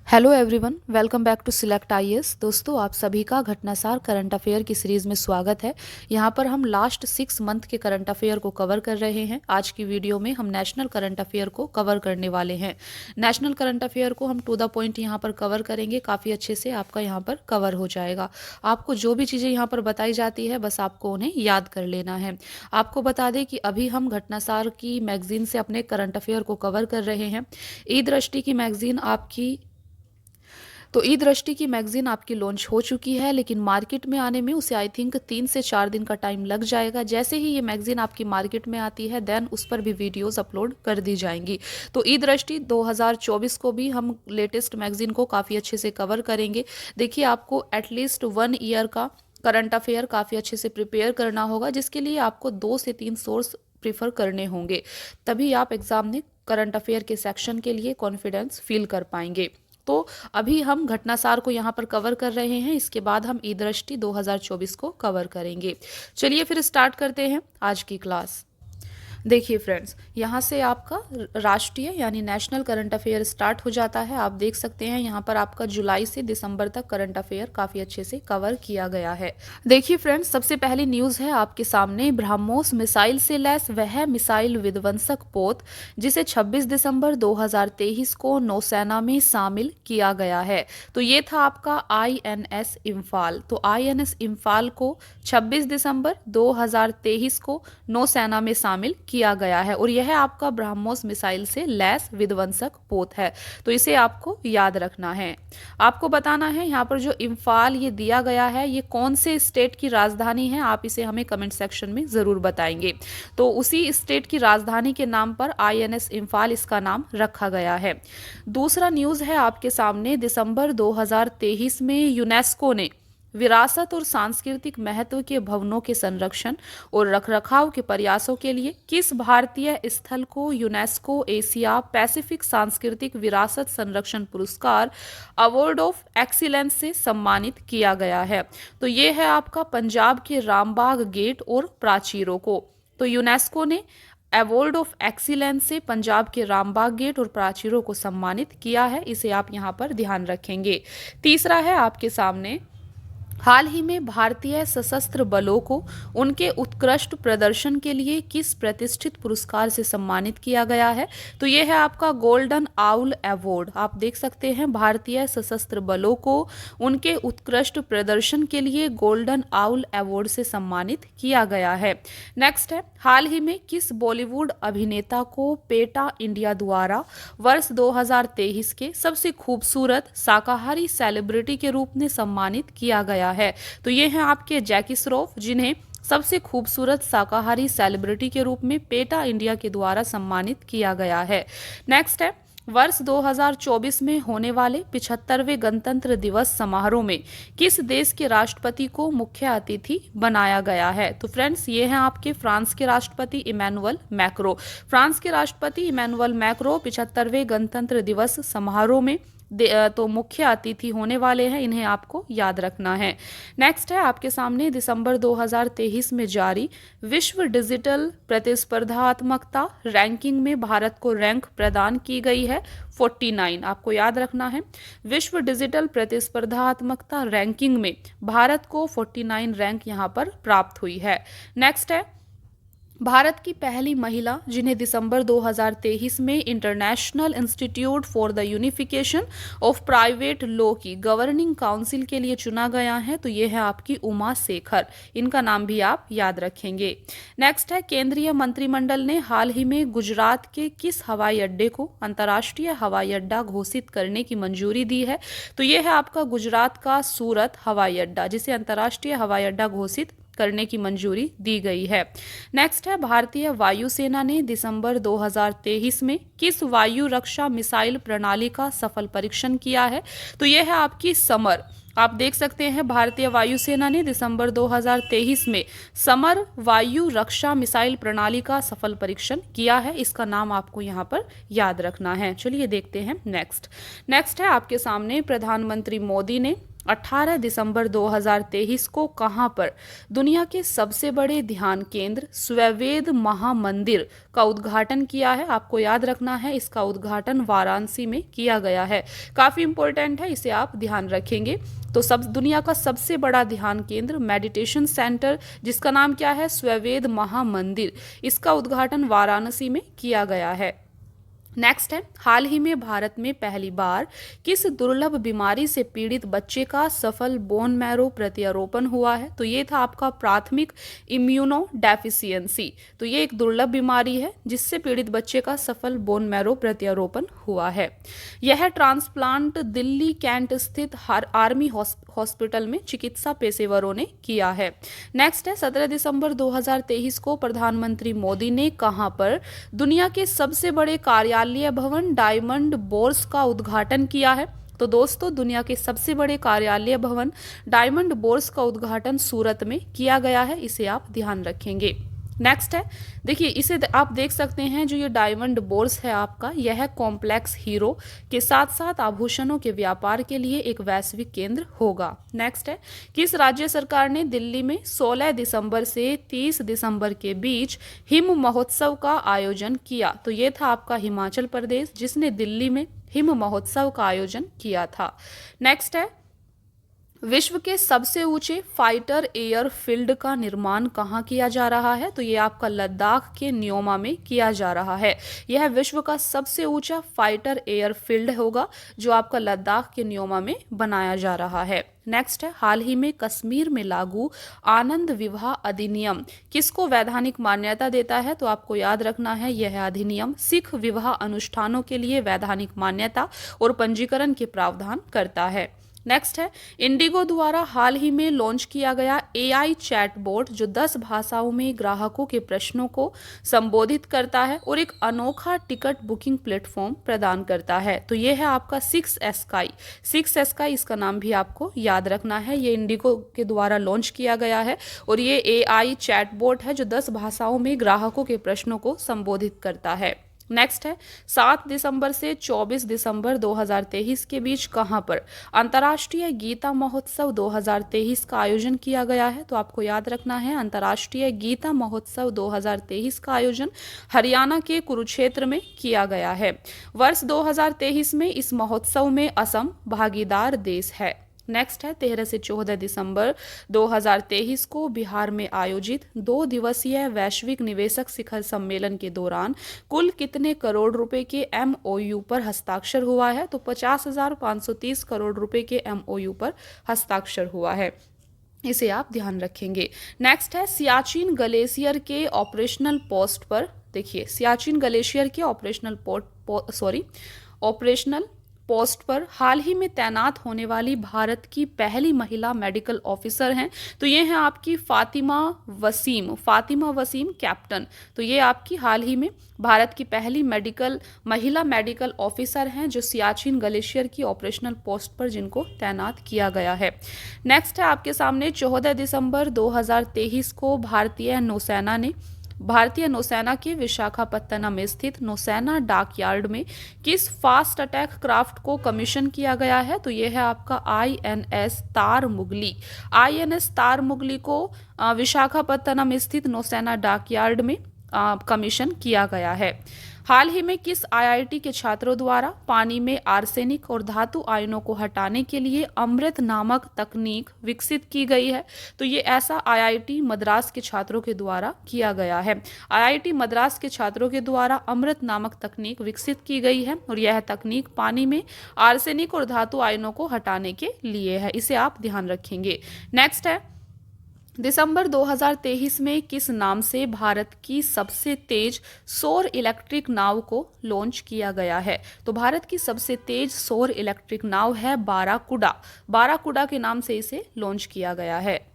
Hello everyone, welcome back to select IAS. दोस्तों, आप सभी का घटनासार करंट अफेयर की सीरीज़ में स्वागत है। यहाँ पर हम लास्ट 6 मंथ के करंट अफेयर को कवर कर रहे हैं। आज की वीडियो में हम नेशनल करंट अफेयर को कवर करने वाले हैं। नेशनल करंट अफेयर को हम टू द पॉइंट यहाँ पर कवर करेंगे। काफ़ी अच्छे से आपका यहाँ पर कवर हो जाएगा। आपको जो भी चीज़ें यहाँ पर बताई जाती है बस आपको उन्हें याद कर लेना है। आपको बता दें कि अभी हम घटनासार की मैगजीन से अपने करंट अफेयर को कवर कर रहे हैं। ई दृष्टि की मैगजीन ई दृष्टि की मैगजीन आपकी लॉन्च हो चुकी है, लेकिन मार्केट में आने में उसे आई थिंक 3 से 4 दिन का टाइम लग जाएगा। जैसे ही ये मैगजीन आपकी मार्केट में आती है देन उस पर भी वीडियोस अपलोड कर दी जाएंगी। तो ई दृष्टि 2024 को भी हम लेटेस्ट मैगजीन को काफ़ी अच्छे से कवर करेंगे। देखिए, आपको एटलीस्ट 1 ईयर का करंट अफेयर काफ़ी अच्छे से प्रिपेयर करना होगा, जिसके लिए आपको 2 से 3 सोर्स प्रीफर करने होंगे। तभी आप एग्जाम में करंट अफेयर के सेक्शन के लिए कॉन्फिडेंस फील कर पाएंगे। तो अभी हम घटनासार को यहाँ पर कवर कर रहे हैं, इसके बाद हम ई दृष्टि 2024 को कवर करेंगे। चलिए फिर स्टार्ट करते हैं आज की क्लास। देखिए फ्रेंड्स, यहाँ से आपका राष्ट्रीय यानी नेशनल करंट अफेयर स्टार्ट हो जाता है। आप देख सकते हैं यहाँ पर आपका जुलाई से दिसंबर तक करंट अफेयर काफ़ी अच्छे से कवर किया गया है। देखिए फ्रेंड्स, सबसे पहली न्यूज़ है आपके सामने। ब्रह्मोस मिसाइल से लैस वह मिसाइल विध्वंसक पोत जिसे 26 दिसंबर 2023 को नौसेना में शामिल किया गया है। तो ये था आपका INS इम्फाल। तो INS इम्फाल को 26 दिसंबर 2023 को नौसेना में शामिल किया गया है और यह आपका ब्रह्मोस मिसाइल से लैस विध्वंसक पोत है। तो इसे आपको याद रखना है। आपको बताना है यहाँ पर जो इम्फाल ये दिया गया है ये कौन से स्टेट की राजधानी है, आप इसे हमें कमेंट सेक्शन में ज़रूर बताएंगे। तो उसी स्टेट की राजधानी के नाम पर INS इम्फाल इसका नाम रखा गया है। दूसरा न्यूज़ है आपके सामने। दिसंबर 2023 में यूनेस्को ने विरासत और सांस्कृतिक महत्व के भवनों के संरक्षण और रखरखाव के प्रयासों के लिए किस भारतीय स्थल को यूनेस्को एशिया पैसिफिक सांस्कृतिक विरासत संरक्षण पुरस्कार अवार्ड ऑफ एक्सीलेंस से सम्मानित किया गया है? तो ये है आपका पंजाब के रामबाग गेट और प्राचीरों को। तो यूनेस्को ने अवार्ड ऑफ एक्सीलेंस से पंजाब के रामबाग गेट और प्राचीरों को सम्मानित किया है। इसे आप यहाँ पर ध्यान रखेंगे। तीसरा है आपके सामने। हाल ही में भारतीय सशस्त्र बलों को उनके उत्कृष्ट प्रदर्शन के लिए किस प्रतिष्ठित पुरस्कार से सम्मानित किया गया है? तो यह है आपका गोल्डन आउल अवार्ड। आप देख सकते हैं भारतीय सशस्त्र बलों को उनके उत्कृष्ट प्रदर्शन के लिए गोल्डन आउल अवार्ड से सम्मानित किया गया है। नेक्स्ट है, हाल ही में किस बॉलीवुड अभिनेता को पेटा इंडिया द्वारा वर्ष 2023 के सबसे खूबसूरत शाकाहारी सेलिब्रिटी के रूप में सम्मानित किया गया है? तो ये हैं आपके जैकी श्रॉफ, जिन्हें सबसे खूबसूरत शाकाहारी सेलिब्रिटी के रूप में पेटा इंडिया के द्वारा सम्मानित किया गया है। नेक्स्ट है, वर्ष 2024 में होने वाले 75वें गणतंत्र दिवस समारोह में किस देश के राष्ट्रपति को मुख्य अतिथि बनाया गया है? तो फ्रेंड्स, ये हैं आपके फ्रांस के राष्ट्रपति इमैनुअल मैक्रो। फ्रांस के राष्ट्रपति इमैनुअल मैक्रो 75वें गणतंत्र दिवस समारोह में तो मुख्य अतिथि होने वाले हैं। इन्हें आपको याद रखना है। नेक्स्ट है आपके सामने। दिसंबर 2023 में जारी विश्व डिजिटल प्रतिस्पर्धात्मकता रैंकिंग में भारत को रैंक प्रदान की गई है 49। आपको याद रखना है, विश्व डिजिटल प्रतिस्पर्धात्मकता रैंकिंग में भारत को 49 रैंक यहाँ पर प्राप्त हुई है। नेक्स्ट है, भारत की पहली महिला जिन्हें दिसंबर 2023 में international institute for the unification of private law की गवर्निंग काउंसिल के लिए चुना गया है, तो ये है आपकी उमा शेखर। इनका नाम भी आप याद रखेंगे। नेक्स्ट है, केंद्रीय मंत्रिमंडल ने हाल ही में गुजरात के किस हवाई अड्डे को अंतर्राष्ट्रीय हवाई अड्डा घोषित करने की मंजूरी दी है? तो ये है आपका गुजरात का सूरत हवाई अड्डा, जिसे अंतर्राष्ट्रीय हवाई अड्डा घोषित करने की मंजूरी दी गई है। नेक्स्ट है, भारतीय वायुसेना ने दिसंबर 2023 में किस वायु रक्षा मिसाइल प्रणाली का सफल परीक्षण किया है? तो यह है आपकी समर। आप देख सकते हैं भारतीय वायुसेना ने दिसंबर 2023 में समर वायु रक्षा मिसाइल प्रणाली का सफल परीक्षण किया है। इसका नाम आपको यहाँ पर याद रखना है। चलिए देखते हैं नेक्स्ट है आपके सामने। प्रधानमंत्री मोदी ने 18 दिसंबर 2023 को कहां पर दुनिया के सबसे बड़े ध्यान केंद्र स्ववेद महामंदिर का उद्घाटन किया है? आपको याद रखना है, इसका उद्घाटन वाराणसी में किया गया है। काफी इंपॉर्टेंट है, इसे आप ध्यान रखेंगे। तो सब दुनिया का सबसे बड़ा ध्यान केंद्र मेडिटेशन सेंटर, जिसका नाम क्या है? स्ववेद महामंदिर, इसका उद्घाटन वाराणसी में किया गया है। नेक्स्ट है, हाल ही में भारत में पहली बार किस दुर्लभ बीमारी से पीड़ित बच्चे का सफल बोन मैरो प्रत्यारोपण हुआ है? तो ये था आपका प्राथमिक इम्यूनो डेफिशिएंसी। तो ये एक दुर्लभ बीमारी है जिससे पीड़ित बच्चे का सफल बोन मैरो प्रत्यारोपण हुआ है। यह ट्रांसप्लांट दिल्ली कैंट स्थित आर्मी हॉस्पिटल में चिकित्सा पेशेवरों ने किया है। नेक्स्ट है, 17 दिसंबर 2023 को प्रधानमंत्री मोदी ने कहां पर दुनिया के सबसे बड़े कार्यालय भवन डायमंड बोर्स का उद्घाटन किया है? तो दोस्तों, दुनिया के सबसे बड़े कार्यालय भवन डायमंड बोर्स का उद्घाटन सूरत में किया गया है, इसे आप ध्यान रखेंगे। नेक्स्ट है, देखिए इसे आप देख सकते हैं, जो ये डायमंड बोर्स है आपका, यह कॉम्प्लेक्स हीरो के साथ साथ आभूषणों के व्यापार के लिए एक वैश्विक केंद्र होगा। नेक्स्ट है, किस राज्य सरकार ने दिल्ली में 16 दिसंबर से 30 दिसंबर के बीच हिम महोत्सव का आयोजन किया? तो ये था आपका हिमाचल प्रदेश, जिसने दिल्ली में हिम महोत्सव का आयोजन किया था। नेक्स्ट है, विश्व के सबसे ऊंचे फाइटर एयरफील्ड का निर्माण कहाँ किया जा रहा है? तो ये आपका लद्दाख के न्योमा में किया जा रहा है। यह विश्व का सबसे ऊंचा फाइटर एयरफील्ड होगा जो आपका लद्दाख के न्योमा में बनाया जा रहा है। नेक्स्ट है, हाल ही में कश्मीर में लागू आनंद विवाह अधिनियम किसको वैधानिक मान्यता देता है? तो आपको याद रखना है, यह अधिनियम सिख विवाह अनुष्ठानों के लिए वैधानिक मान्यता और पंजीकरण के प्रावधान करता है। नेक्स्ट है, इंडिगो द्वारा हाल ही में लॉन्च किया गया एआई चैटबॉट जो 10 भाषाओं में ग्राहकों के प्रश्नों को संबोधित करता है और एक अनोखा टिकट बुकिंग प्लेटफॉर्म प्रदान करता है। तो यह है आपका 6 स्काई, इसका नाम भी आपको याद रखना है। ये इंडिगो के द्वारा लॉन्च किया गया है और ये एआई चैटबॉट है जो 10 भाषाओं में ग्राहकों के प्रश्नों को संबोधित करता है। नेक्स्ट है, 7 दिसंबर से 24 दिसंबर 2023 के बीच कहां पर अंतर्राष्ट्रीय गीता महोत्सव 2023 का आयोजन किया गया है? तो आपको याद रखना है, अंतर्राष्ट्रीय गीता महोत्सव 2023 का आयोजन हरियाणा के कुरुक्षेत्र में किया गया है। वर्ष 2023 में इस महोत्सव में असम भागीदार देश है। नेक्स्ट है, 13 से 14 दिसंबर 2023 को बिहार में आयोजित 2 दिवसीय वैश्विक निवेशक शिखर सम्मेलन के दौरान कुल कितने करोड़ रुपए के एमओयू पर हस्ताक्षर हुआ है? तो 50,530 करोड़ रुपए के एमओयू पर हस्ताक्षर हुआ है, इसे आप ध्यान रखेंगे। नेक्स्ट है, सियाचिन ग्लेशियर के ऑपरेशनल पोस्ट पर, देखिए सियाचिन ग्लेशियर के ऑपरेशनल पोस्ट पर हाल ही में तैनात होने वाली भारत की पहली महिला मेडिकल ऑफिसर हैं। तो ये हैं आपकी फातिमा वसीम कैप्टन। तो ये आपकी हाल ही में भारत की पहली महिला मेडिकल ऑफिसर हैं जो सियाचिन ग्लेशियर की ऑपरेशनल पोस्ट पर जिनको तैनात किया गया है। नेक्स्ट है आपके सामने, 14 दिसंबर 2023 को भारतीय नौसेना के विशाखापत्तनम में स्थित नौसेना डॉकयार्ड में किस फास्ट अटैक क्राफ्ट को कमीशन किया गया है? तो यह है आपका आईएनएस तार मुगली को विशाखापत्तनम स्थित नौसेना डॉकयार्ड में कमीशन किया गया है। हाल ही में किस आईआईटी के छात्रों द्वारा पानी में आर्सेनिक और धातु आयनों को हटाने के लिए अमृत नामक तकनीक विकसित की गई है? तो ये ऐसा आईआईटी मद्रास के छात्रों के द्वारा किया गया है। आईआईटी मद्रास के छात्रों के द्वारा अमृत नामक तकनीक विकसित की गई है और यह तकनीक पानी में आर्सेनिक और धातु आयनों को हटाने के लिए है, इसे आप ध्यान रखेंगे। नेक्स्ट है, दिसंबर 2023 में किस नाम से भारत की सबसे तेज सौर इलेक्ट्रिक नाव को लॉन्च किया गया है? तो भारत की सबसे तेज सौर इलेक्ट्रिक नाव है बाराकुडा के नाम से इसे लॉन्च किया गया है।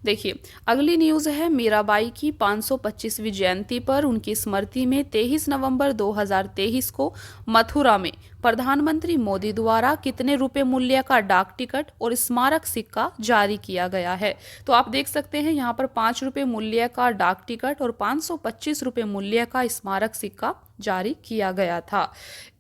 देखिए अगली न्यूज़ है, मीराबाई की 525वीं जयंती पर उनकी स्मृति में 23 नवंबर 2023 को मथुरा में प्रधानमंत्री मोदी द्वारा कितने रुपए मूल्य का डाक टिकट और स्मारक सिक्का जारी किया गया है? तो आप देख सकते हैं यहाँ पर 5 रुपए मूल्य का डाक टिकट और 525 रुपए मूल्य का स्मारक सिक्का जारी किया गया था।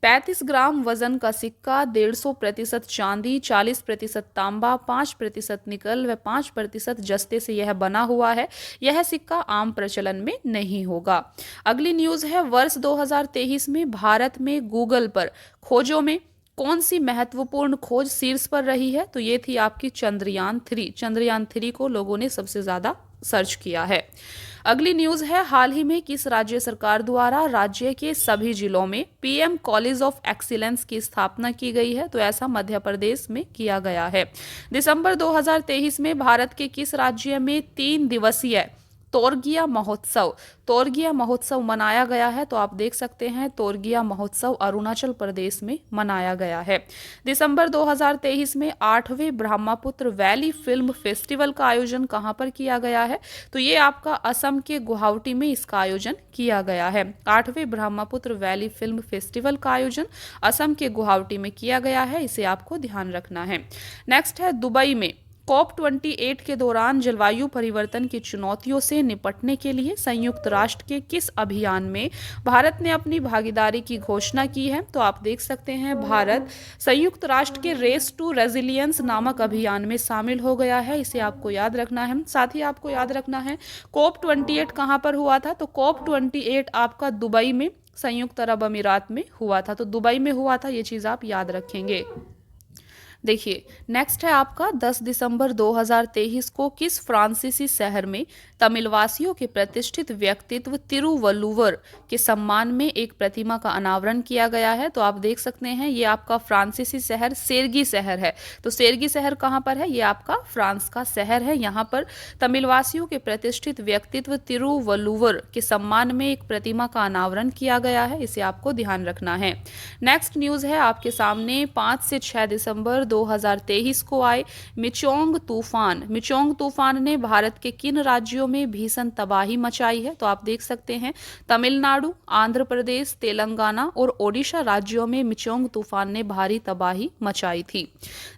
35 ग्राम वजन का सिक्का, 150% चांदी, 40% तांबा, 5% निकल व 5% जस्ते से यह बना हुआ है। यह सिक्का आम प्रचलन में नहीं होगा। अगली न्यूज़ है, वर्ष 2023 में भारत में गूगल पर खोजों में कौन सी महत्वपूर्ण खोज शीर्ष पर रही है? तो ये थी आपकी चंद्रयान 3। चंद्रयान 3 को लोगों ने सबसे ज़्यादा सर्च किया है। अगली न्यूज़ है, हाल ही में किस राज्य सरकार द्वारा राज्य के सभी जिलों में पीएम कॉलेज ऑफ एक्सीलेंस की स्थापना की गई है? तो ऐसा मध्य प्रदेश में किया गया है। दिसंबर 2023 में भारत के किस राज्य में 3 दिवसीय तोरगिया महोत्सव मनाया गया है? तो आप देख सकते हैं तोरगिया महोत्सव अरुणाचल प्रदेश में मनाया गया है। दिसंबर 2023 में 8वें ब्रह्मपुत्र वैली फिल्म फेस्टिवल का आयोजन कहां पर किया गया है? तो ये आपका असम के गुवाहाटी में इसका आयोजन किया गया है। 8वें ब्रह्मपुत्र वैली फिल्म फेस्टिवल का आयोजन असम के गुवाहाटी में किया गया है, इसे आपको ध्यान रखना है। नेक्स्ट है, दुबई में COP28 के दौरान जलवायु परिवर्तन की चुनौतियों से निपटने के लिए संयुक्त राष्ट्र के किस अभियान में भारत ने अपनी भागीदारी की घोषणा की है? तो आप देख सकते हैं भारत संयुक्त राष्ट्र के रेस टू रेजिलियंस नामक अभियान में शामिल हो गया है, इसे आपको याद रखना है। साथ ही आपको याद रखना है COP28 कहाँ पर हुआ था? तो COP28 आपका दुबई में संयुक्त अरब अमीरात में हुआ था। तो दुबई में हुआ था, ये चीज़ आप याद रखेंगे। देखिए, नेक्स्ट है आपका 10 दिसंबर 2023 को किस फ्रांसीसी शहर में तमिलवासियों के प्रतिष्ठित व्यक्तित्व तिरुवल्लुवर के सम्मान में एक प्रतिमा का अनावरण किया गया है? तो आप देख सकते हैं ये आपका फ्रांसीसी शहर सेर्गी शहर है। तो सेर्गी शहर कहाँ पर है? ये आपका फ्रांस का शहर है। यहाँ पर तमिलवासियों के प्रतिष्ठित व्यक्तित्व तिरुवल्लुवर के सम्मान में एक प्रतिमा का अनावरण किया गया है, इसे आपको ध्यान रखना है। नेक्स्ट न्यूज़ है आपके सामने, 5 से 6 दिसंबर 2023 को आए मिचोंग तूफान। मिचोंग तूफान ने भारत के किन राज्यों में भीषण तबाही मचाई है? तो आप देख सकते हैं तमिलनाडु, आंध्र प्रदेश, तेलंगाना और ओडिशा राज्यों में मिचोंग तूफान ने भारी तबाही मचाई थी।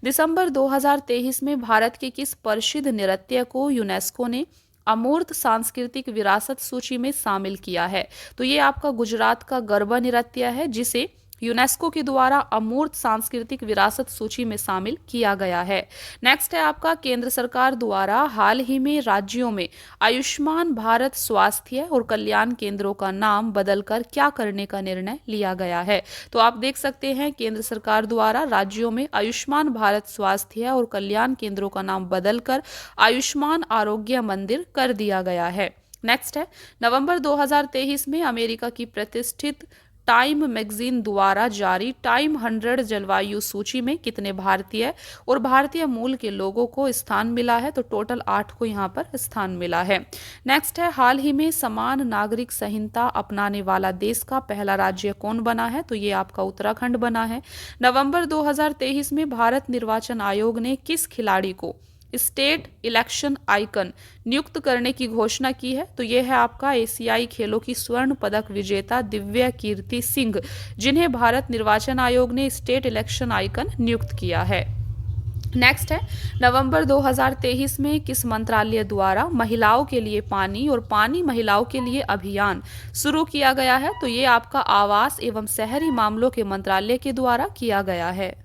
दिसंबर 2023 में भारत के किस प्रसिद्ध नृत्य को यूनेस्को ने अमूर्त सांस्कृतिक विरासत सूची में शामिल किया है? तो ये आपका गुजरात का गरबा नृत्य है, जिसे यूनेस्को के द्वारा अमूर्त सांस्कृतिक विरासत सूची में शामिल किया गया है। नेक्स्ट है आपका, केंद्र सरकार द्वारा हाल ही में राज्यों में आयुष्मान भारत स्वास्थ्य और कल्याण केंद्रों का नाम बदलकर क्या करने का निर्णय लिया गया है? तो आप देख सकते हैं केंद्र सरकार द्वारा राज्यों में आयुष्मान भारत स्वास्थ्य और कल्याण केंद्रों का नाम बदलकर आयुष्मान आरोग्य मंदिर कर दिया गया है। नेक्स्ट है, नवंबर 2023 में अमेरिका की प्रतिष्ठित टाइम मैगजीन द्वारा जारी टाइम 100 जलवायु सूची में कितने भारतीय और भारतीय मूल के लोगों को स्थान मिला है? तो टोटल 8 को यहाँ पर स्थान मिला है। नेक्स्ट है, हाल ही में समान नागरिक संहिता अपनाने वाला देश का पहला राज्य कौन बना है? तो ये आपका उत्तराखंड बना है। नवंबर 2023 में भारत निर्वाचन आयोग ने किस खिलाड़ी को स्टेट इलेक्शन आइकन नियुक्त करने की घोषणा की है? तो यह है आपका एशियाई खेलों की स्वर्ण पदक विजेता दिव्या कीर्ति सिंह, जिन्हें भारत निर्वाचन आयोग ने स्टेट इलेक्शन आइकन नियुक्त किया है। नेक्स्ट है, नवंबर 2023 में किस मंत्रालय द्वारा महिलाओं के लिए पानी और पानी महिलाओं के लिए अभियान शुरू किया गया है? तो ये आपका आवास एवं शहरी मामलों के मंत्रालय के द्वारा किया गया है।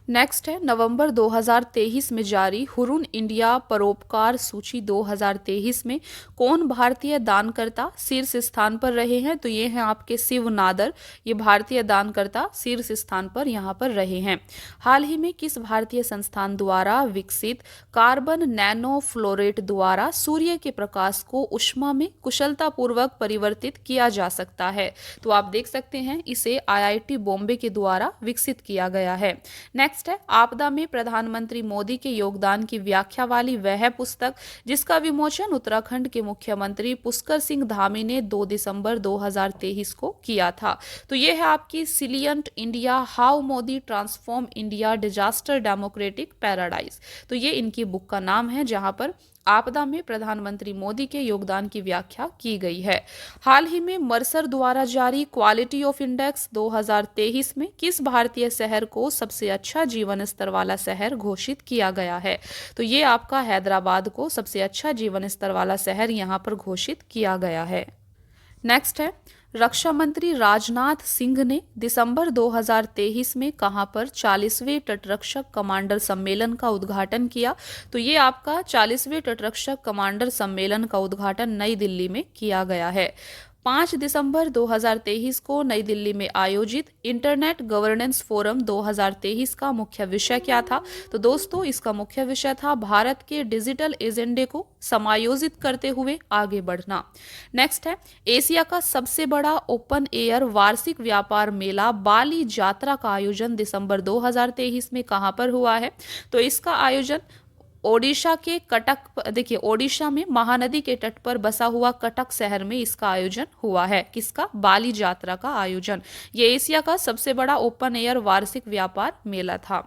नेक्स्ट है, नवंबर 2023 में जारी हुरुन इंडिया परोपकार सूची 2023 में कौन भारतीय दानकर्ता शीर्ष स्थान पर रहे हैं? तो ये हैं आपके शिव नादर, ये भारतीय दानकर्ता शीर्ष स्थान पर यहाँ पर रहे हैं। हाल ही में किस भारतीय संस्थान द्वारा विकसित कार्बन नैनो फ्लोरेट द्वारा सूर्य के प्रकाश को ऊष्मा में कुशलतापूर्वक परिवर्तित किया जा सकता है? तो आप देख सकते हैं इसे IIT बॉम्बे के द्वारा विकसित किया गया है। नेक्स्ट है, आपदा में प्रधानमंत्री मोदी के योगदान की व्याख्या वाली वह पुस्तक जिसका विमोचन उत्तराखंड के मुख्यमंत्री पुष्कर सिंह धामी ने 2 दिसंबर 2023 को किया था। तो यह है आपकी resilient India, how Modi transform India disaster democratic paradise. तो ये इनकी बुक का नाम है, जहां पर आपदा में प्रधानमंत्री मोदी के योगदान की व्याख्या की गई है। हाल ही में मर्सर द्वारा जारी क्वालिटी ऑफ इंडेक्स 2023 में किस भारतीय शहर को सबसे अच्छा जीवन स्तर वाला शहर घोषित किया गया है? तो ये आपका हैदराबाद को सबसे अच्छा जीवन स्तर वाला शहर यहाँ पर घोषित किया गया है। नेक्स्ट है, रक्षा मंत्री राजनाथ सिंह ने दिसंबर 2023 में कहां पर 40वें तटरक्षक कमांडर सम्मेलन का उद्घाटन किया? तो ये आपका 40वें तटरक्षक कमांडर सम्मेलन का उद्घाटन नई दिल्ली में किया गया है। 5 दिसंबर 2023 को नई दिल्ली में आयोजित इंटरनेट गवर्नेंस फोरम 2023 का मुख्य विषय क्या था? तो दोस्तों, इसका मुख्य विषय था भारत के डिजिटल एजेंडे को समायोजित करते हुए आगे बढ़ना। नेक्स्ट है, एशिया का सबसे बड़ा ओपन एयर वार्षिक व्यापार मेला बाली यात्रा का आयोजन दिसंबर 2023 में कहां पर हुआ है? तो इसका आयोजन ओडिशा के कटक, देखिए ओडिशा में महानदी के तट पर बसा हुआ कटक शहर में इसका आयोजन हुआ है। किसका? बाली यात्रा का आयोजन। ये एशिया का सबसे बड़ा ओपन एयर वार्षिक व्यापार मेला था।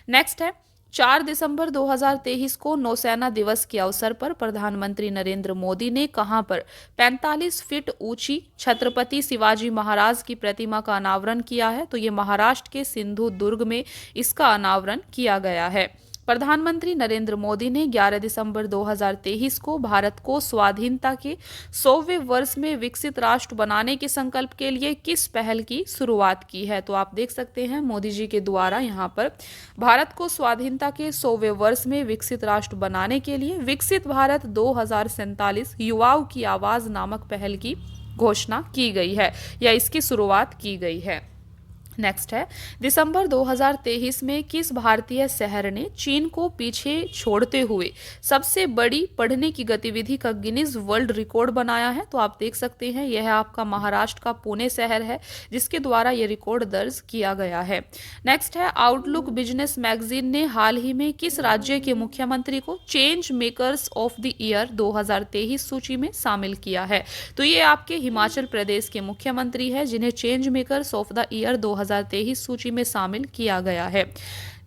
नेक्स्ट है, 4 दिसंबर 2023 को नौसेना दिवस के अवसर पर प्रधानमंत्री नरेंद्र मोदी ने कहां पर 45 फीट ऊंची छत्रपति शिवाजी महाराज की प्रतिमा का अनावरण किया है? तो ये महाराष्ट्र के सिंधु दुर्ग में इसका अनावरण किया गया है। प्रधानमंत्री नरेंद्र मोदी ने 11 दिसंबर 2023 को भारत को स्वाधीनता के 100वें वर्ष में विकसित राष्ट्र बनाने के संकल्प के लिए किस पहल की शुरुआत की है? तो आप देख सकते हैं मोदी जी के द्वारा यहाँ पर भारत को स्वाधीनता के 100वें वर्ष में विकसित राष्ट्र बनाने के लिए विकसित भारत 2047 युवाओं की आवाज नामक पहल की घोषणा की गई है या इसकी शुरुआत की गई है। नेक्स्ट है, दिसंबर 2023 में किस भारतीय शहर ने चीन को पीछे छोड़ते हुए सबसे बड़ी पढ़ने की गतिविधि का गिनीज वर्ल्ड रिकॉर्ड बनाया है? तो आप देख सकते हैं यह आपका महाराष्ट्र का पुणे शहर है जिसके द्वारा यह रिकॉर्ड दर्ज किया गया है। नेक्स्ट है, आउटलुक बिजनेस मैगजीन ने हाल ही में किस राज्य के मुख्यमंत्री को change makers of the year 2023 सूची में शामिल किया है? तो ये आपके हिमाचल प्रदेश के मुख्यमंत्री है जिन्हें change makers of the year 2023 सूची में शामिल किया गया है।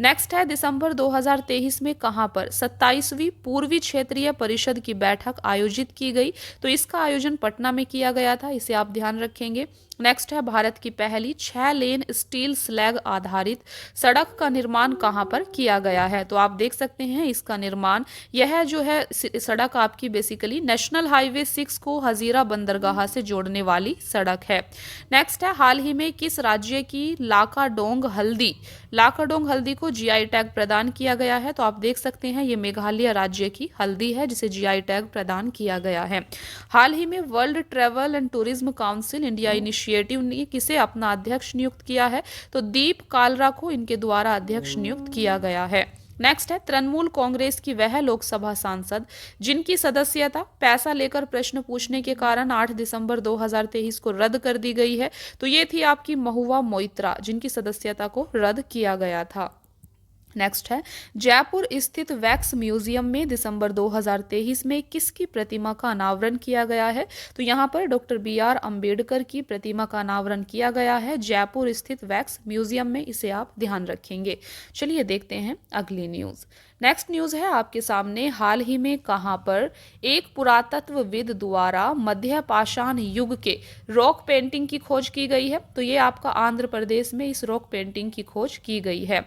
नेक्स्ट है, दिसंबर 2023 में कहां पर 27वीं पूर्वी क्षेत्रीय परिषद की बैठक आयोजित की गई? तो इसका आयोजन पटना में किया गया था, इसे आप ध्यान रखेंगे। नेक्स्ट है, भारत की पहली 6 लेन स्टील स्लैग आधारित सड़क का निर्माण कहां पर किया गया है? तो आप देख सकते हैं इसका निर्माण, यह जो है सड़क आपकी बेसिकली नेशनल हाईवे 6 को हजीरा बंदरगाह से जोड़ने वाली सड़क है। नेक्स्ट है, हाल ही में किस राज्य की लाकाडोंग हल्दी को जीआई टैग प्रदान किया गया है? तो आप देख सकते हैं ये मेघालय राज्य की हल्दी है जिसे जीआई टैग प्रदान किया गया है। हाल ही में world travel and tourism council India initiative ने किसे अपना अध्यक्ष नियुक्त किया है? तो दीप कालरा को इनके द्वारा अध्यक्ष नियुक्त किया गया है। नेक्स्ट है, तृणमूल कांग्रेस की वह लोकसभा सांसद जिनकी सदस्यता पैसा लेकर प्रश्न पूछने के कारण 8 दिसंबर 2023 को रद्द कर दी गई है। तो ये थी आपकी महुआ मोइत्रा जिनकी सदस्यता को रद्द किया गया था। नेक्स्ट है, जयपुर स्थित वैक्स म्यूजियम में दिसंबर 2023 में किसकी प्रतिमा का अनावरण किया गया है? तो यहाँ पर डॉक्टर BR अंबेडकर की प्रतिमा का अनावरण किया गया है जयपुर स्थित वैक्स म्यूजियम में, इसे आप ध्यान रखेंगे। चलिए देखते हैं अगली न्यूज। नेक्स्ट न्यूज है आपके सामने, हाल ही में कहां पर एक पुरातत्वविद द्वारा मध्य पाषाण युग के रॉक पेंटिंग की खोज की गई है? तो ये आपका आंध्र प्रदेश में इस रॉक पेंटिंग की खोज की गई है।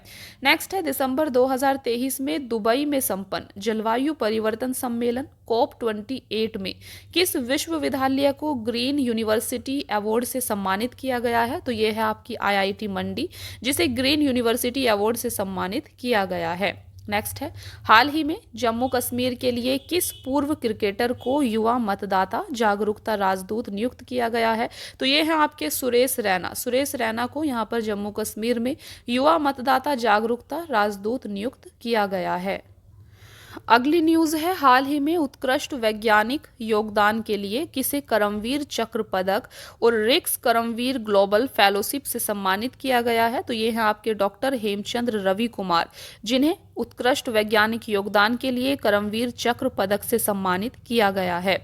नेक्स्ट है, दिसंबर 2023 में दुबई में संपन्न जलवायु परिवर्तन सम्मेलन COP28 में किस विश्वविद्यालय को ग्रीन यूनिवर्सिटी अवार्ड से सम्मानित किया गया है? तो यह है आपकी IIT मंडी जिसे ग्रीन यूनिवर्सिटी अवार्ड से सम्मानित किया गया है। नेक्स्ट है, हाल ही में जम्मू कश्मीर के लिए किस पूर्व क्रिकेटर को युवा मतदाता जागरूकता राजदूत नियुक्त किया गया है? तो ये है आपके सुरेश रैना को यहाँ पर जम्मू कश्मीर में युवा मतदाता जागरूकता राजदूत नियुक्त किया गया है। अगली न्यूज है, हाल ही में उत्कृष्ट वैज्ञानिक योगदान के लिए किसे करमवीर चक्र पदक और रिक्स करमवीर ग्लोबल फेलोशिप से सम्मानित किया गया है? तो ये हैं आपके डॉक्टर हेमचंद्र रवि कुमार जिन्हें उत्कृष्ट वैज्ञानिक योगदान के लिए करमवीर चक्र पदक से सम्मानित किया गया है।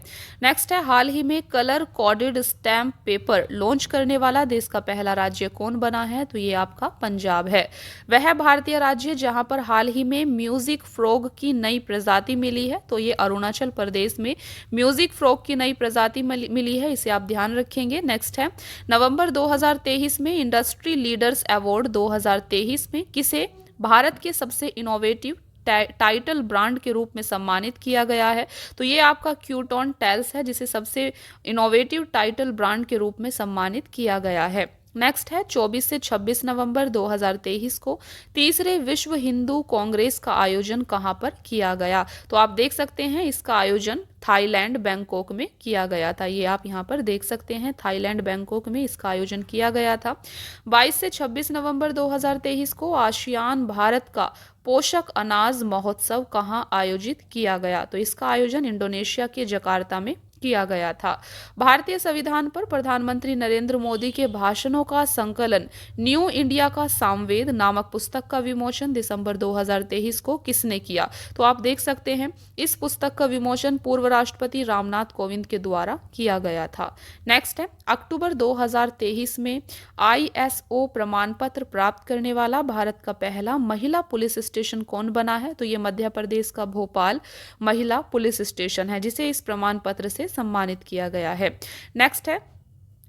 नेक्स्ट है, हाल ही में colour coded stamp paper launch करने वाला देश का पहला राज्य कौन बना है? तो ये आपका पंजाब है। वह भारतीय राज्य जहां पर हाल ही में म्यूजिक फ्रॉग की नई प्रजाति मिली है, तो ये अरुणाचल प्रदेश में म्यूजिक फ्रॉग की नई प्रजाति मिली है, इसे आप ध्यान रखेंगे। नेक्स्ट है, नवंबर 2023 में इंडस्ट्री लीडर्स अवार्ड 2023 में किसे भारत के सबसे इनोवेटिव टाइटल ब्रांड के रूप में सम्मानित किया गया है। तो ये आपका क्यूटॉन टेल्स है जिसे सबसे इनोवेटिव टाइटल ब्रांड के रूप में सम्मानित किया गया है। नेक्स्ट है 24 से 26 नवंबर 2023 को तीसरे विश्व हिंदू कांग्रेस का आयोजन कहां पर किया गया। तो आप देख सकते हैं इसका आयोजन थाईलैंड बैंकॉक में किया गया था। ये आप यहां पर देख सकते हैं, थाईलैंड बैंकॉक में इसका आयोजन किया गया था। 22 से 26 नवंबर 2023 को आसियान भारत का पोषक अनाज महोत्सव कहां आयोजित किया गया। तो इसका आयोजन इंडोनेशिया के जकार्ता में किया गया था। भारतीय संविधान पर प्रधानमंत्री नरेंद्र मोदी के भाषणों का संकलन न्यू इंडिया का सामवेद नामक पुस्तक का विमोचन दिसंबर 2023 को किसने किया। तो आप देख सकते हैं इस पुस्तक का विमोचन पूर्व राष्ट्रपति रामनाथ कोविंद के द्वारा किया गया था। नेक्स्ट है अक्टूबर 2023 में ISO प्रमाण पत्र प्राप्त करने वाला भारत का पहला महिला पुलिस स्टेशन कौन बना है। तो ये मध्य प्रदेश का भोपाल महिला पुलिस स्टेशन है जिसे इस प्रमाण पत्र से सम्मानित किया गया है। नेक्स्ट है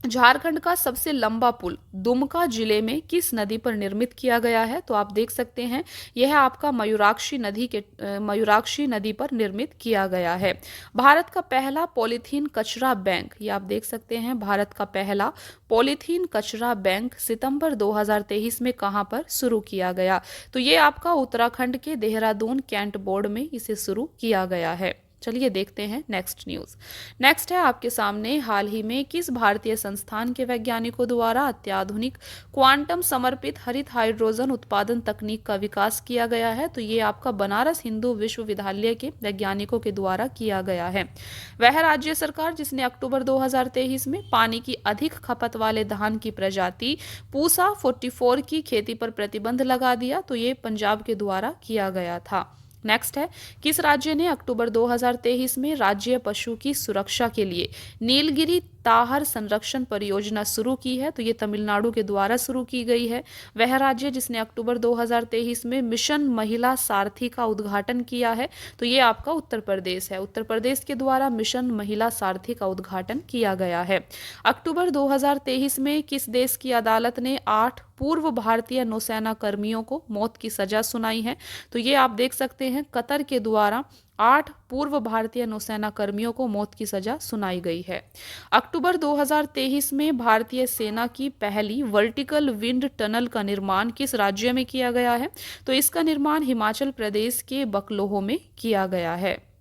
झारखंड का सबसे लंबा पुल दुमका जिले में किस नदी पर निर्मित किया गया है। तो आप देख सकते हैं यह आपका मयूराक्षी नदी पर निर्मित किया गया है। भारत का पहला पॉलीथीन कचरा बैंक, ये आप देख सकते हैं भारत का पहला पॉलीथीन कचरा बैंक सितंबर 2023 में कहां पर शुरू किया गया। तो ये आपका उत्तराखंड के देहरादून कैंट बोर्ड में इसे शुरू किया गया है। चलिए देखते हैं नेक्स्ट न्यूज़। नेक्स्ट है आपके सामने हाल ही में किस भारतीय संस्थान के वैज्ञानिकों द्वारा अत्याधुनिक क्वांटम समर्पित हरित हाइड्रोजन उत्पादन तकनीक का विकास किया गया है। तो ये आपका बनारस हिंदू विश्वविद्यालय के वैज्ञानिकों के द्वारा किया गया है। वह राज्य सरकार जिसने अक्टूबर 2023 में पानी की अधिक खपत वाले धान की प्रजाति पूसा 44 की खेती पर प्रतिबंध लगा दिया। तो ये पंजाब के द्वारा किया गया था। नेक्स्ट है किस राज्य ने अक्टूबर 2023 में राज्य पशु की सुरक्षा के लिए नीलगिरी ताहर संरक्षण परियोजना शुरू की है। तो ये तमिलनाडु के द्वारा शुरू की गई है। वह राज्य जिसने अक्टूबर 2023 में मिशन महिला सारथी का उद्घाटन किया है। तो ये आपका उत्तर प्रदेश है। उत्तर प्रदेश के द्वारा मिशन महिला सारथी का उद्घाटन किया गया है। अक्टूबर 2023 में किस देश की अदालत ने 8 पूर्व भारतीय नौसेना कर्मियों को मौत की सजा सुनाई है। तो ये आप देख सकते हैं कतर के द्वारा 8 पूर्व भारतीय नौसेना कर्मियों को मौत की सजा सुनाई गई है। अक्टूबर 2023 में भारतीय सेना की पहली वर्टिकल विंड टनल का निर्माण किस राज्य में किया गया है। तो इसका निर्माण हिमाचल प्रदेश के बकलोह में किया गया है।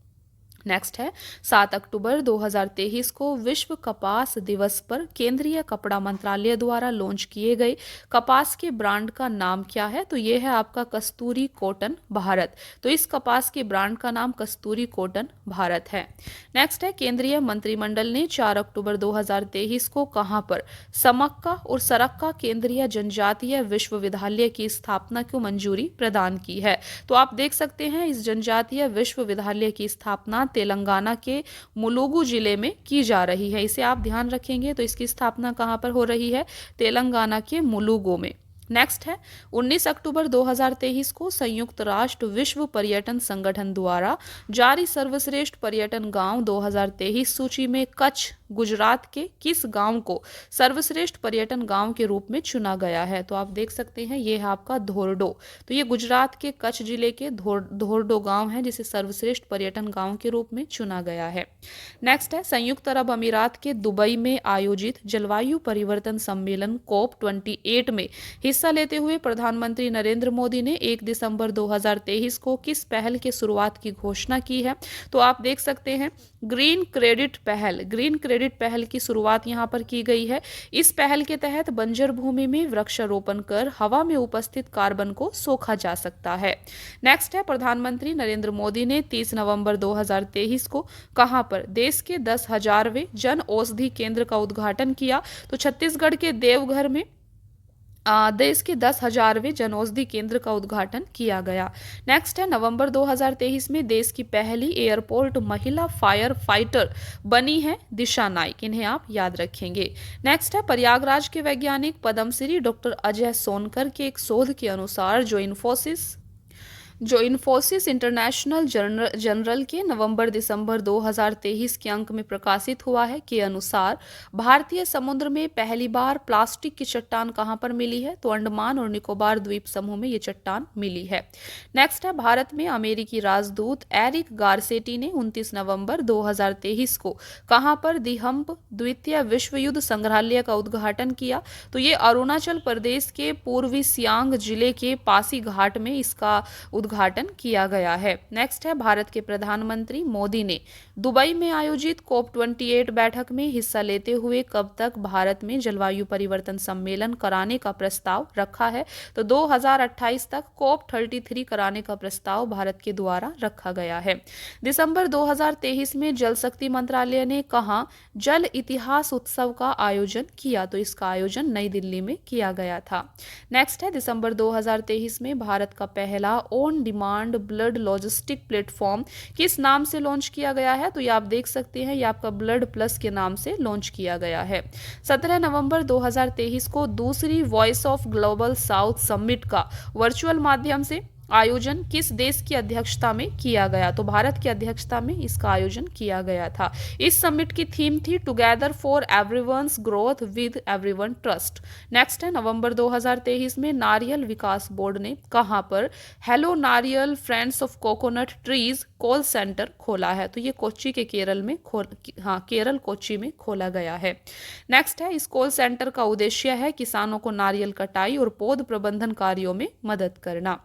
नेक्स्ट है 7 अक्टूबर 2023 को विश्व कपास दिवस पर केंद्रीय कपड़ा मंत्रालय द्वारा लॉन्च किए गए कपास के ब्रांड का नाम क्या है। तो ये है आपका कस्तूरी कॉटन भारत। तो इस कपास के ब्रांड का नाम कस्तूरी कॉटन भारत है। नेक्स्ट है केंद्रीय मंत्रिमंडल ने 4 अक्टूबर 2023 को कहां पर समक्का और सरक्का केंद्रीय जनजातीय विश्वविद्यालय की स्थापना को मंजूरी प्रदान की है। तो आप देख सकते हैं इस जनजातीय विश्वविद्यालय की स्थापना तेलंगाना के मुलुगु जिले में की जा रही है। इसे आप ध्यान रखेंगे। तो इसकी स्थापना कहां पर हो रही है, तेलंगाना के मुलुगु में। नेक्स्ट है 19 अक्टूबर 2023 को संयुक्त राष्ट्र विश्व पर्यटन संगठन द्वारा जारी सर्वश्रेष्ठ पर्यटन गांव 2023 सूची में कच्छ गुजरात के किस गांव को सर्वश्रेष्ठ पर्यटन गांव के रूप में चुना गया है। तो आप देख सकते हैं ये है आपका धोर्डो। तो ये गुजरात के कच्छ जिले के धोर्डो गांव है जिसे सर्वश्रेष्ठ पर्यटन गांव के रूप में चुना गया है। नेक्स्ट है संयुक्त अरब अमीरात के दुबई में आयोजित जलवायु परिवर्तन सम्मेलन COP28 में हिस्सा लेते हुए प्रधानमंत्री नरेंद्र मोदी ने 1 दिसंबर 2023 को किस पहल की शुरुआत की घोषणा की है। तो आप देख सकते हैं ग्रीन क्रेडिट पहल की शुरुआत यहां पर की गई है। इस पहल के तहत बंजर भूमि में वृक्षारोपण कर हवा में उपस्थित कार्बन को सोखा जा सकता है। नेक्स्ट है प्रधानमंत्री नरेंद्र मोदी ने 30 नवंबर 2023 को कहां पर देश के 10,000वें जन औषधि केंद्र का उद्घाटन किया। तो छत्तीसगढ़ के देवघर में देश के 10,000वें जनौषधि केंद्र का उद्घाटन किया गया। नेक्स्ट है नवंबर 2023 में देश की पहली एयरपोर्ट महिला फायर फाइटर बनी है दिशा नाइक। इन्हें आप याद रखेंगे। नेक्स्ट है प्रयागराज के वैज्ञानिक पद्मश्री डॉक्टर अजय सोनकर के एक शोध के अनुसार जो जो इन्फोसिस इंटरनेशनल जनरल के नवंबर-दिसंबर 2023 के अंक में प्रकाशित हुआ है के अनुसार भारतीय समुद्र में पहली बार प्लास्टिक की चट्टान कहां पर मिली है? तो अंडमान और निकोबार द्वीप समूह में ये चट्टान मिली है। नेक्स्ट है, भारत में अमेरिकी राजदूत एरिक गारसेटी ने 29 नवंबर 2023 को कहां पर दी हम्प द्वितीय विश्व युद्ध संग्रहालय का उद्घाटन किया? तो ये अरुणाचल प्रदेश के पूर्वी सियांग जिले के पासी घाट में इसका उद्घाटन किया गया है। नेक्स्ट है, भारत के प्रधानमंत्री मोदी ने दुबई में आयोजित COP28 बैठक में हिस्सा लेते हुए कब तक भारत में जलवायु परिवर्तन सम्मेलन कराने का प्रस्ताव रखा है? तो 2028 तक COP33 कराने का प्रस्ताव भारत के द्वारा रखा गया है। दिसंबर 2023 में जल शक्ति मंत्रालय ने कहा जल इतिहास उत्सव का आयोजन किया? तो इसका आयोजन नई दिल्ली में किया गया था। नेक्स्ट है, दिसंबर 2023 में भारत का पहला on demand blood logistic platform किस नाम से लॉन्च किया गया है? तो ये आप देख सकते हैं, ये आपका ब्लड प्लस के नाम से लॉन्च किया गया है। 17 नवंबर 2023 को दूसरी voice of global south summit का वर्चुअल माध्यम से आयोजन किस देश की अध्यक्षता में किया गया? तो भारत की अध्यक्षता में इसका आयोजन किया गया था। इस समिट की थीम थी together for everyone's growth with everyone trust. Next है, नवंबर 2023 में नारियल विकास बोर्ड ने कहां पर हेलो नारियल friends of coconut trees call centre खोला है? तो ये कोच्चि के केरल में केरल कोच्चि में खोला गया है। नेक्स्ट है, इस कॉल सेंटर का उद्देश्य है किसानों को नारियल कटाई और पौध प्रबंधन कार्यों में मदद करना।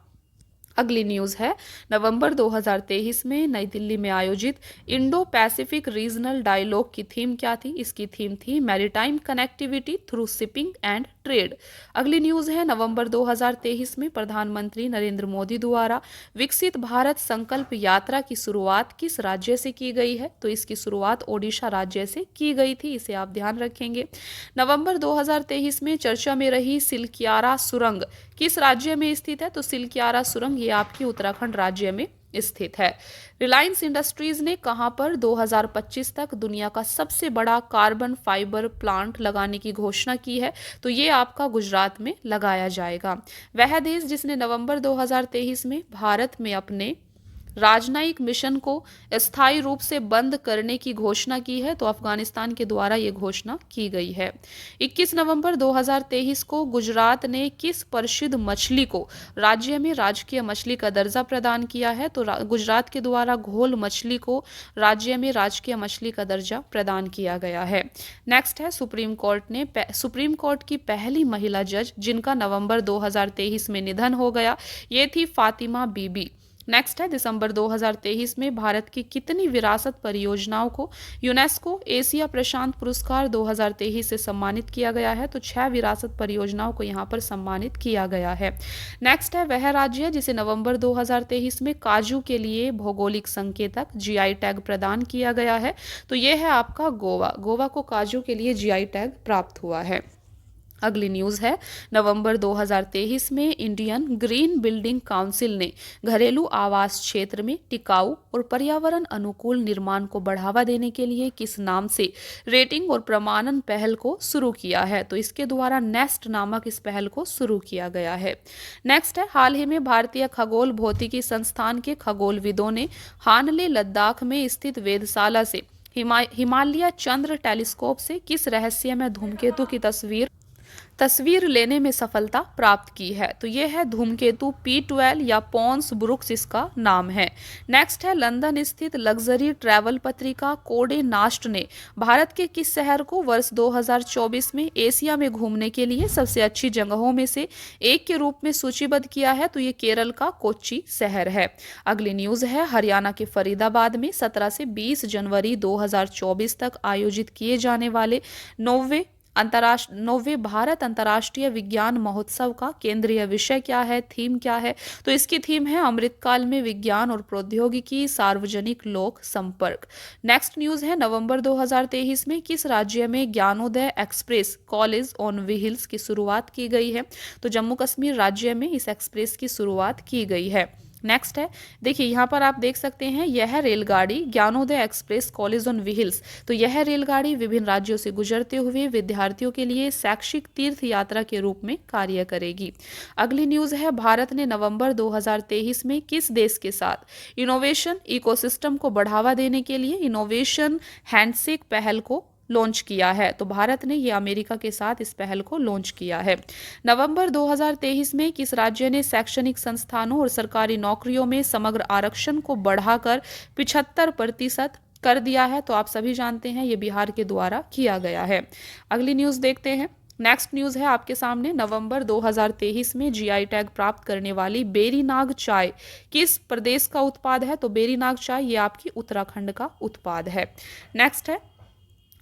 अगली न्यूज़ है, नवंबर 2023 में नई दिल्ली में आयोजित इंडो पैसिफिक रीजनल डायलॉग की थीम क्या थी? इसकी थीम थी maritime connectivity through shipping and trade. अगली न्यूज़ है, नवंबर 2023 में प्रधानमंत्री नरेंद्र मोदी द्वारा विकसित भारत संकल्प यात्रा की शुरुआत किस राज्य से की गई है? तो इसकी शुरुआत ओडिशा राज्य से की गई थी, इसे आप ध्यान रखेंगे। नवंबर 2023 में चर्चा में रही सिलक्यारा सुरंग किस राज्य में स्थित है? तो सिलक्यारा सुरंग ये आपकी उत्तराखंड राज्य में स्थित है। रिलायंस इंडस्ट्रीज ने कहां पर 2025 तक दुनिया का सबसे बड़ा कार्बन फाइबर प्लांट लगाने की घोषणा की है? तो ये आपका गुजरात में लगाया जाएगा। वह देश जिसने नवंबर 2023 में भारत में अपने राजनयिक मिशन को स्थायी रूप से बंद करने की घोषणा की है? तो अफगानिस्तान के द्वारा ये घोषणा की गई है। 21 नवंबर 2023 को गुजरात ने किस प्रसिद्ध मछली को राज्य में राजकीय मछली का दर्जा प्रदान किया है? तो गुजरात के द्वारा घोल मछली को राज्य में राजकीय मछली का दर्जा प्रदान किया गया है। नेक्स्ट है, सुप्रीम कोर्ट की पहली महिला जज जिनका नवंबर 2023 में निधन हो गया, ये थी फातिमा बीबी। नेक्स्ट है, दिसंबर 2023 में भारत की कितनी विरासत परियोजनाओं को यूनेस्को एशिया प्रशांत पुरस्कार 2023 से सम्मानित किया गया है? तो 6 विरासत परियोजनाओं को यहाँ पर सम्मानित किया गया है। नेक्स्ट है, वह राज्य जिसे नवंबर 2023 में काजू के लिए भौगोलिक संकेतक GI टैग प्रदान किया गया है? तो यह है आपका गोवा। गोवा को काजू के लिए GI टैग प्राप्त हुआ है। अगली न्यूज़ है, नवंबर 2023 में इंडियन ग्रीन बिल्डिंग काउंसिल ने घरेलू आवास क्षेत्र में टिकाऊ और पर्यावरण अनुकूल निर्माण को बढ़ावा देने के लिए किस नाम से रेटिंग और प्रमाणन पहल को शुरू किया है? तो इसके द्वारा नेस्ट नामक इस पहल को शुरू किया गया है। नेक्स्ट है, हाल ही में भारतीय खगोल भौतिकी संस्थान के खगोलविदों ने हानले लद्दाख में स्थित वेधशाला से हिमालय चंद्र टेलीस्कोप से किस रहस्यमय धूमकेतु की तस्वीर लेने में सफलता प्राप्त की है? तो यह है धूमकेतु P12 या पॉन्स ब्रुक्स इसका नाम है। नेक्स्ट है, लंदन स्थित लग्जरी ट्रैवल पत्रिका कोडे नास्ट ने भारत के किस शहर को वर्ष 2024 में एशिया में घूमने के लिए सबसे अच्छी जगहों में से एक के रूप में सूचीबद्ध किया है? तो ये केरल का कोच्चि शहर है। अगली न्यूज है, हरियाणा के फरीदाबाद में 17 से 20 जनवरी 2024 तक आयोजित किए जाने वाले 9वें भारत अंतर्राष्ट्रीय विज्ञान महोत्सव का केंद्रीय विषय क्या है, थीम क्या है? तो इसकी थीम है अमृतकाल में विज्ञान और प्रौद्योगिकी सार्वजनिक लोक संपर्क। नेक्स्ट न्यूज है, नवंबर 2023 में किस राज्य में Gyanodaya express college on wheels की शुरुआत की गई है? तो जम्मू कश्मीर राज्य में इस एक्सप्रेस की शुरुआत की गई है। नेक्स्ट है, देखिए यहाँ पर आप देख सकते हैं, यह रेलगाड़ी Gyanodaya express college on wheels. तो यह रेलगाड़ी विभिन्न राज्यों से गुजरते हुए विद्यार्थियों के लिए शैक्षिक तीर्थ यात्रा के रूप में कार्य करेगी। अगली न्यूज है, भारत ने नवंबर 2023 में किस देश के साथ इनोवेशन इकोसिस्टम को बढ़ावा देने के लिए इनोवेशन हैंडशेक पहल को लॉन्च किया है। तो भारत ने ये अमेरिका के साथ इस पहल को लॉन्च किया है। नवंबर 2023 में किस राज्य ने शैक्षणिक संस्थानों और सरकारी नौकरियों में समग्र आरक्षण को बढ़ाकर 75% कर दिया है? तो आप सभी जानते हैं ये बिहार के द्वारा किया गया है। अगली न्यूज देखते हैं। नेक्स्ट न्यूज है आपके सामने, नवंबर 2023 में जीआई टैग प्राप्त करने वाली बेरीनाग चाय किस प्रदेश का उत्पाद है? तो बेरीनाग चाय ये आपकी उत्तराखंड का उत्पाद है। नेक्स्ट है,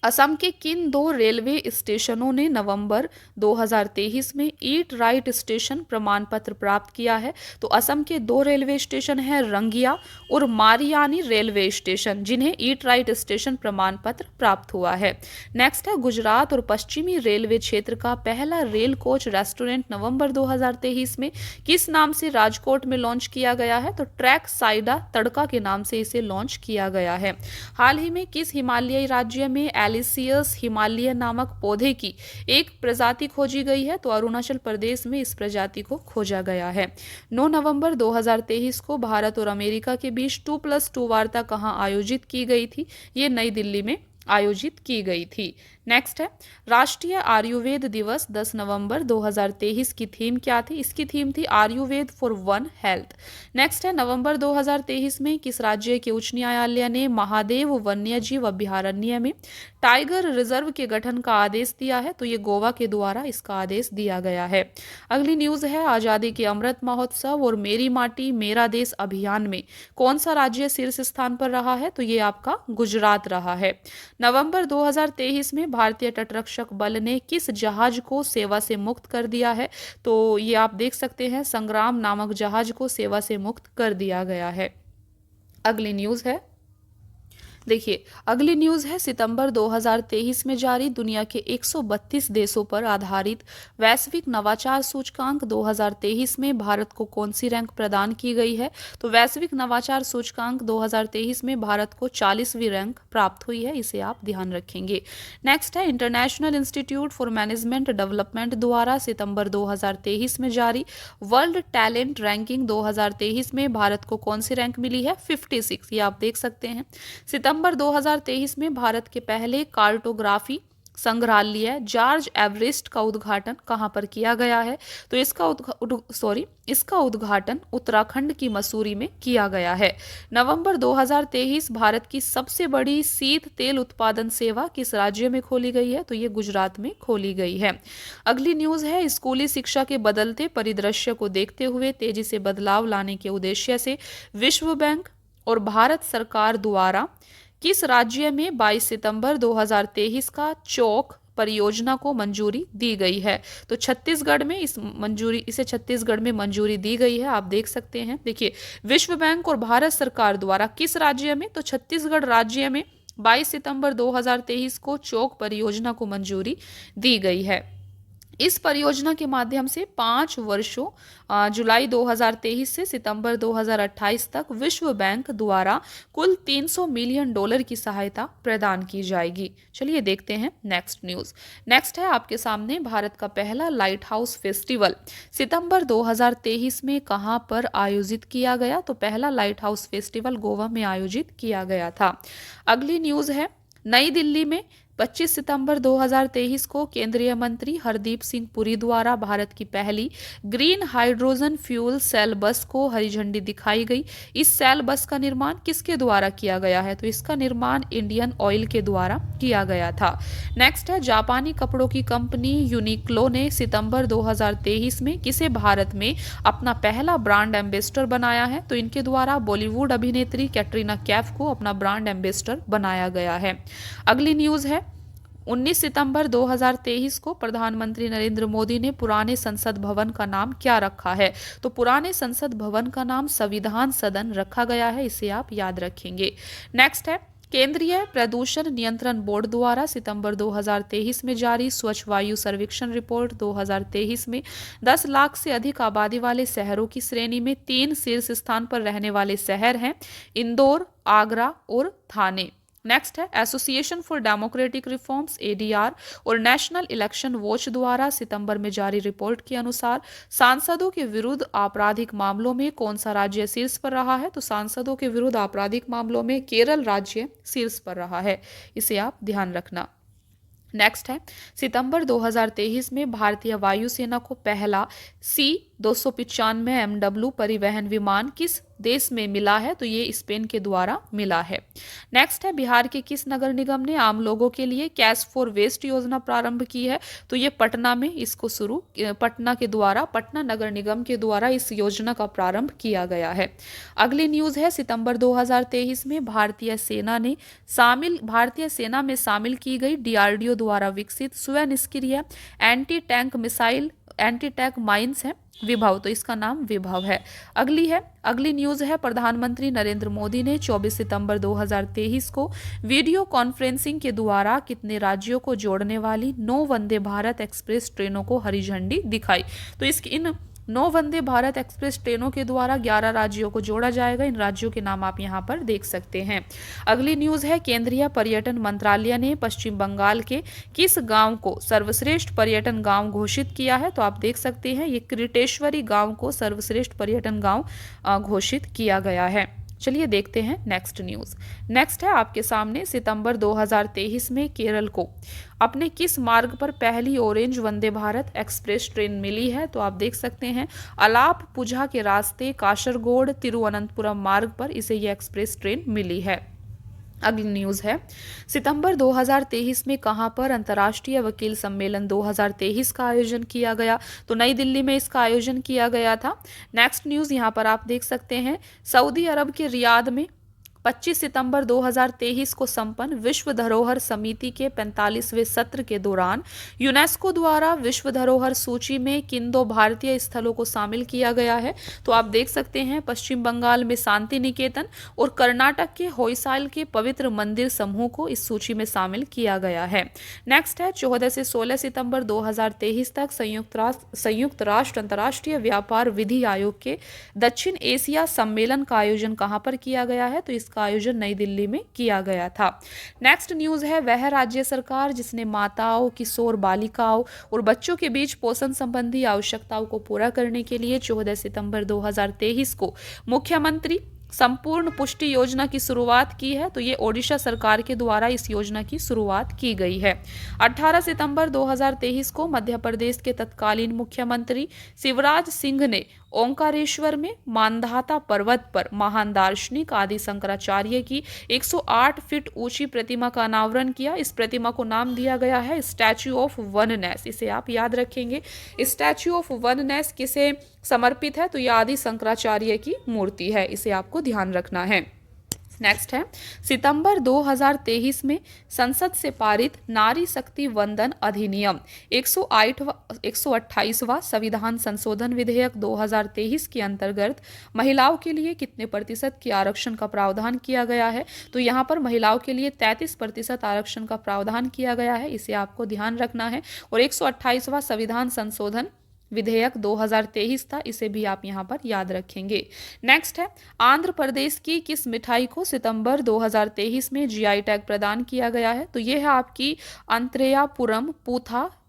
असम के किन 2 रेलवे स्टेशनों ने नवंबर 2023 में ईट राइट स्टेशन प्रमाण पत्र प्राप्त किया है? तो असम के 2 रेलवे स्टेशन हैं रंगिया और मारियानी रेलवे स्टेशन, जिन्हें ईट राइट स्टेशन प्रमाण पत्र प्राप्त हुआ है। नेक्स्ट है, गुजरात और पश्चिमी रेलवे क्षेत्र का पहला रेल कोच रेस्टोरेंट नवंबर 2023 में किस नाम से राजकोट में लॉन्च किया गया है? तो ट्रैक साइडा तड़का के नाम से इसे लॉन्च किया गया है। हाल ही में किस हिमालयी राज्य में एलिसियस हिमालय नामक पौधे की एक प्रजाति खोजी गई है? तो अरुणाचल प्रदेश में इस प्रजाति को खोजा गया है। 9 नवंबर 2023 को भारत और अमेरिका के बीच 2+2 वार्ता कहां आयोजित की गई थी? ये नई दिल्ली में आयोजित की गई थी। नेक्स्ट है, राष्ट्रीय आयुर्वेद दिवस 10 नवंबर 2023 की थीम क्या थी? इसकी थीम थी Ayurveda for one health. Next है, नवंबर 2023 में किस राज्य के उच्च न्यायालय ने महादेव वन्यजीव अभयारण्य में टाइगर रिजर्व के गठन का आदेश दिया है? तो ये गोवा के द्वारा इसका आदेश दिया गया है। अगली न्यूज है, आजादी के अमृत महोत्सव और मेरी माटी मेरा देश अभियान में कौन सा राज्य शीर्ष स्थान पर रहा है? तो ये आपका गुजरात रहा है। नवंबर 2023 में भारतीय तटरक्षक बल ने किस जहाज को सेवा से मुक्त कर दिया है? तो ये आप देख सकते हैं, संग्राम नामक जहाज को सेवा से मुक्त कर दिया गया है। अगली न्यूज है, देखिए अगली न्यूज है, सितंबर 2023 में जारी दुनिया के 132 देशों पर आधारित वैश्विक नवाचार सूचकांक 2023 में भारत को कौन सी रैंक प्रदान की गई है? तो वैश्विक नवाचार सूचकांक 2023 में भारत को 40वीं रैंक प्राप्त हुई है, इसे आप ध्यान रखेंगे। नेक्स्ट है, international institute for management development द्वारा सितंबर 2023 में जारी वर्ल्ड टैलेंट रैंकिंग 2023 में भारत को कौन सी रैंक मिली है? 56। ये आप देख सकते हैं। सितंबर 2023 में भारत के पहले कार्टोग्राफी संग्रहालय जॉर्ज एवरेस्ट का उद्घाटन कहां पर किया गया है? तो इसका उद्घाटन उत्तराखंड की मसूरी में किया गया है। नवंबर 2023 भारत की सबसे बड़ी शीत तेल उत्पादन सेवा किस राज्य में खोली गई है? तो ये गुजरात में खोली गई है। अगली न्यूज है, स्कूली शिक्षा के बदलते परिदृश्य को देखते हुए तेजी से बदलाव लाने के उद्देश्य से विश्व बैंक और भारत सरकार द्वारा किस राज्य में 22 सितंबर 2023 का चौक परियोजना को मंजूरी दी गई है? तो छत्तीसगढ़ में इसे छत्तीसगढ़ में मंजूरी दी गई है, आप देख सकते हैं। देखिए, विश्व बैंक और भारत सरकार द्वारा किस राज्य में? तो छत्तीसगढ़ राज्य में 22 सितंबर 2023 को चौक परियोजना को मंजूरी दी गई है। इस परियोजना के माध्यम से 5 वर्षों जुलाई 2023 से सितंबर 2028 तक विश्व बैंक द्वारा कुल $300 मिलियन की सहायता प्रदान की जाएगी। चलिए देखते हैं नेक्स्ट न्यूज। नेक्स्ट है आपके सामने, भारत का पहला लाइट हाउस फेस्टिवल सितंबर 2023 में कहां पर आयोजित किया गया? तो पहला लाइट हाउस फेस्टिवल गोवा में आयोजित किया गया था। अगली न्यूज है, नई दिल्ली में 25 सितंबर 2023 को केंद्रीय मंत्री हरदीप सिंह पुरी द्वारा भारत की पहली ग्रीन हाइड्रोजन फ्यूल सेल बस को हरी झंडी दिखाई गई। इस सेल बस का निर्माण किसके द्वारा किया गया है? तो इसका निर्माण इंडियन ऑयल के द्वारा किया गया था। नेक्स्ट है, जापानी कपड़ों की कंपनी यूनिक्लो ने सितंबर 2023 में किसे भारत में अपना पहला ब्रांड एम्बेसडर बनाया है? तो इनके द्वारा बॉलीवुड अभिनेत्री कैटरीना कैफ को अपना ब्रांड एम्बेसडर बनाया गया है। अगली न्यूज है, 19 सितंबर 2023 को प्रधानमंत्री नरेंद्र मोदी ने पुराने संसद भवन का नाम क्या रखा है? तो पुराने संसद भवन का नाम संविधान सदन रखा गया है, इसे आप याद रखेंगे। नेक्स्ट है, केंद्रीय प्रदूषण नियंत्रण बोर्ड द्वारा सितंबर 2023 में जारी स्वच्छ वायु सर्वेक्षण रिपोर्ट 2023 में 10 लाख से अधिक आबादी वाले शहरों की श्रेणी में 3 शीर्ष स्थान पर रहने वाले शहर हैं इंदौर, आगरा और थाने। नेक्स्ट है association for democratic reforms ADR और नेशनल इलेक्शन वॉच द्वारा सितंबर में जारी रिपोर्ट के अनुसार सांसदों के विरुद्ध आपराधिक मामलों में कौन सा राज्य शीर्ष पर रहा है? तो सांसदों के विरुद्ध आपराधिक मामलों में केरल राज्य शीर्ष पर रहा है, इसे आप ध्यान रखना। नेक्स्ट है सितंबर 2023 में भारतीय वायुसेना को पहला C-295 MW परिवहन विमान किस देश में मिला है? तो ये स्पेन के द्वारा मिला है। नेक्स्ट है बिहार के किस नगर निगम ने आम लोगों के लिए कैश फॉर वेस्ट योजना प्रारंभ की है? तो ये पटना में इसको पटना नगर निगम के द्वारा इस योजना का प्रारंभ किया गया है। अगली न्यूज है सितंबर 2023 में भारतीय सेना में शामिल की गई DRDO द्वारा विकसित स्वनिष्क्रिय एंटी टैंक माइंस है विभव, तो इसका नाम विभव है। अगली न्यूज है प्रधानमंत्री नरेंद्र मोदी ने 24 सितंबर 2023 को वीडियो कॉन्फ्रेंसिंग के द्वारा कितने राज्यों को जोड़ने वाली 9 वंदे भारत एक्सप्रेस ट्रेनों को हरी झंडी दिखाई? तो इन 9 वंदे भारत एक्सप्रेस ट्रेनों के द्वारा 11 राज्यों को जोड़ा जाएगा। इन राज्यों के नाम आप यहाँ पर देख सकते हैं। अगली न्यूज है केंद्रीय पर्यटन मंत्रालय ने पश्चिम बंगाल के किस गांव को सर्वश्रेष्ठ पर्यटन गांव घोषित किया है? तो आप देख सकते हैं ये क्रिटेश्वरी गांव को सर्वश्रेष्ठ पर्यटन गांव घोषित किया गया है। चलिए देखते हैं नेक्स्ट न्यूज। नेक्स्ट है आपके सामने सितंबर 2023 में केरल को अपने किस मार्ग पर पहली orange Vande Bharat express train मिली है? तो आप देख सकते हैं अलाप्पुझा के रास्ते कासरगोड तिरुवनंतपुरम मार्ग पर इसे यह एक्सप्रेस ट्रेन मिली है। अगली न्यूज है सितंबर 2023 में कहां पर अंतर्राष्ट्रीय वकील सम्मेलन 2023 का आयोजन किया गया? तो नई दिल्ली में इसका आयोजन किया गया था। नेक्स्ट न्यूज यहां पर आप देख सकते हैं सऊदी अरब के रियाद में 25 सितंबर 2023 को संपन्न विश्व धरोहर समिति के 45वें सत्र के दौरान यूनेस्को द्वारा विश्व धरोहर सूची में किन 2 भारतीय स्थलों को शामिल किया गया है? तो आप देख सकते हैं पश्चिम बंगाल में शांति निकेतन और कर्नाटक के होयसाल के पवित्र मंदिर समूह को इस सूची में शामिल किया गया है। नेक्स्ट है 14 से 16 सितंबर 2023 तक संयुक्त राष्ट्र अंतर्राष्ट्रीय व्यापार विधि आयोग के दक्षिण एशिया सम्मेलन का आयोजन कहां पर किया गया है? तो इसका आयोजन नई दिल्ली में किया गया था। नेक्स्ट न्यूज है वह राज्य सरकार जिसने माताओं, किशोर बालिकाओं और बच्चों के बीच पोषण संबंधी आवश्यकताओं को पूरा करने के लिए 14 सितंबर 2023 को मुख्यमंत्री संपूर्ण पुष्टि योजना की शुरुआत की है? तो ये ओडिशा सरकार के द्वारा इस योजना की शुरुआत की गई है। 18 सितंबर 2023 को मध्य प्रदेश के तत्कालीन मुख्यमंत्री शिवराज सिंह ने ओंकारेश्वर में मानधाता पर्वत पर महान दार्शनिक आदि शंकराचार्य की 108 फीट ऊंची प्रतिमा का अनावरण किया। इस प्रतिमा को नाम दिया गया है स्टैच्यू ऑफ वननेस, इसे आप याद रखेंगे। स्टैच्यू ऑफ वननेस किसे समर्पित है? तो यह आदि शंकराचार्य की मूर्ति है, इसे आपको ध्यान रखना है। नेक्स्ट है सितंबर 2023 में संसद से पारित नारी शक्ति वंदन अधिनियम 128वां संविधान संशोधन विधेयक 2023 के अंतर्गत महिलाओं के लिए कितने प्रतिशत के आरक्षण का प्रावधान किया गया है? तो यहाँ पर महिलाओं के लिए 33% आरक्षण का प्रावधान किया गया है, इसे आपको ध्यान रखना है। और 128वां संविधान संशोधन विधेयक 2023 था, इसे भी आप यहाँ पर याद रखेंगे। नेक्स्ट है आंध्र प्रदेश की किस मिठाई को सितंबर 2023 में GI टैग प्रदान किया गया है? तो यह है आपकी अंत्रेयापुरम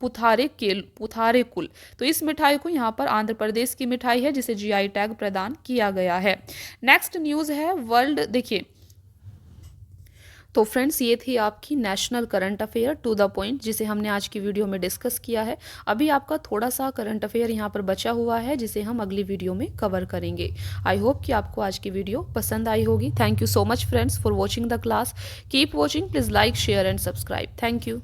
पुथारेकुल। तो इस मिठाई को यहाँ पर आंध्र प्रदेश की मिठाई है जिसे GI टैग प्रदान किया गया है। नेक्स्ट न्यूज है वर्ल्ड, देखिए तो फ्रेंड्स ये थी आपकी national current affair to the point जिसे हमने आज की वीडियो में डिस्कस किया है। अभी आपका थोड़ा सा करंट अफेयर यहाँ पर बचा हुआ है जिसे हम अगली वीडियो में कवर करेंगे। आई होप कि आपको आज की वीडियो पसंद आई होगी। Thank you so much friends for watching the class. Keep watching, please like, share and subscribe. Thank you.